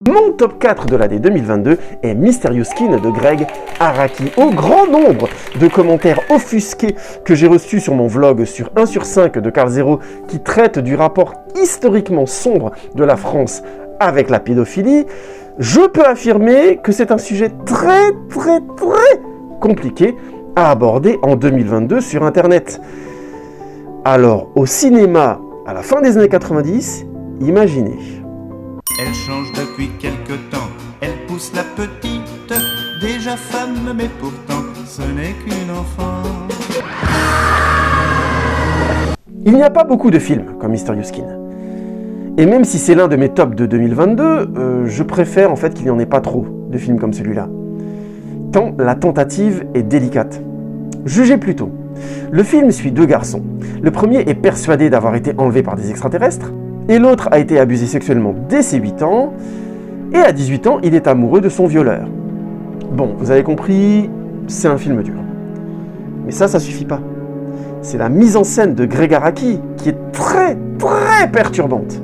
Mon top 4 de l'année 2022 est Mysterious Skin de Gregg Araki. Au grand nombre de commentaires offusqués que j'ai reçus sur mon vlog sur 1 sur 5 de Carl Zero qui traite du rapport historiquement sombre de la France avec la pédophilie, je peux affirmer que c'est un sujet très compliqué à aborder en 2022 sur Internet. Alors, au cinéma, à la fin des années 90, imaginez. Elle change depuis quelque temps, elle pousse la petite, déjà femme, mais pourtant ce n'est qu'une enfant. Il n'y a pas beaucoup de films comme Mysterious Skin. Et même si c'est l'un de mes tops de 2022, je préfère en fait qu'il n'y en ait pas trop de films comme celui-là. Tant la tentative est délicate. Jugez plutôt. Le film suit deux garçons. Le premier est persuadé d'avoir été enlevé par des extraterrestres, et l'autre a été abusé sexuellement dès ses 8 ans, et à 18 ans, il est amoureux de son violeur. Bon, vous avez compris, c'est un film dur. Mais ça suffit pas. C'est la mise en scène de Gregg Araki qui est très perturbante.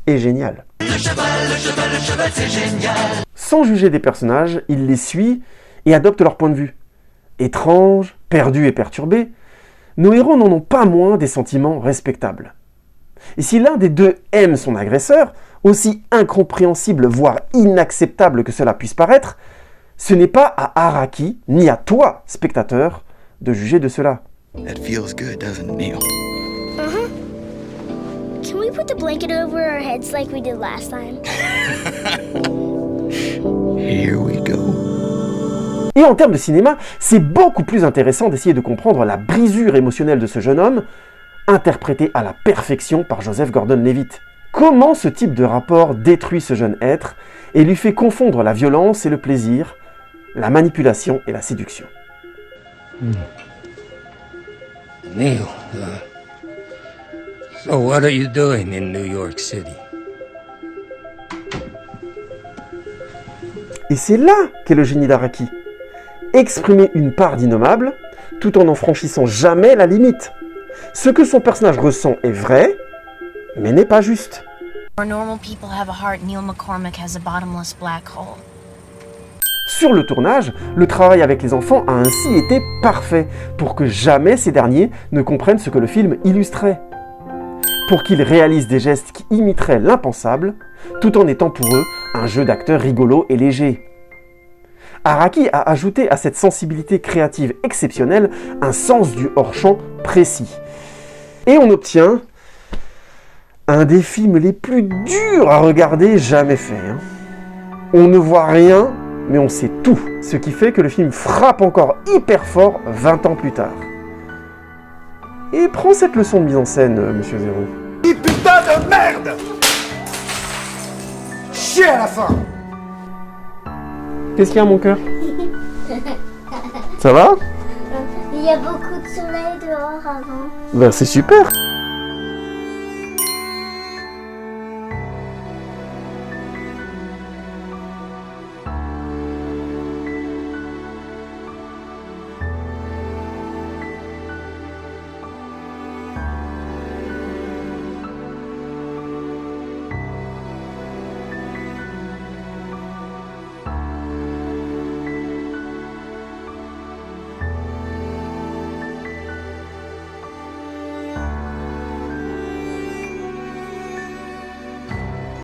Et géniale. Le cheval, c'est génial. Sans juger des personnages, il les suit et adopte leur point de vue. Étranges, perdus et perturbés, nos héros n'en ont pas moins des sentiments respectables. Et si l'un des deux aime son agresseur, aussi incompréhensible voire inacceptable que cela puisse paraître, ce n'est pas à Araki, ni à toi, spectateur, de juger de cela. That feels good, doesn't it, Neil? Can we put the blanket over our heads like we did last time? Here we go. Et en termes de cinéma, c'est beaucoup plus intéressant d'essayer de comprendre la brisure émotionnelle de ce jeune homme, interprété à la perfection par Joseph Gordon-Levitt. Comment ce type de rapport détruit ce jeune être et lui fait confondre la violence et le plaisir, la manipulation et la séduction. Neil, so what are you doing in New York City? Et c'est là qu'est le génie d'Araki. Exprimer une part d'innommable, tout en n'en franchissant jamais la limite. Ce que son personnage ressent est vrai, mais n'est pas juste. Sur le tournage, le travail avec les enfants a ainsi été parfait, pour que jamais ces derniers ne comprennent ce que le film illustrait. Pour qu'ils réalisent des gestes qui imiteraient l'impensable, tout en étant pour eux un jeu d'acteurs rigolo et léger. Araki a ajouté à cette sensibilité créative exceptionnelle un sens du hors-champ précis. Et on obtient un des films les plus durs à regarder jamais fait. On ne voit rien, mais on sait tout. Ce qui fait que le film frappe encore hyper fort 20 ans plus tard. Et prends cette leçon de mise en scène, Monsieur Zéro. Et putain de merde! Chier à la fin! Qu'est-ce qu'il y a, mon cœur? Ça va? Il y a beaucoup de soleil dehors avant. Ben, c'est super!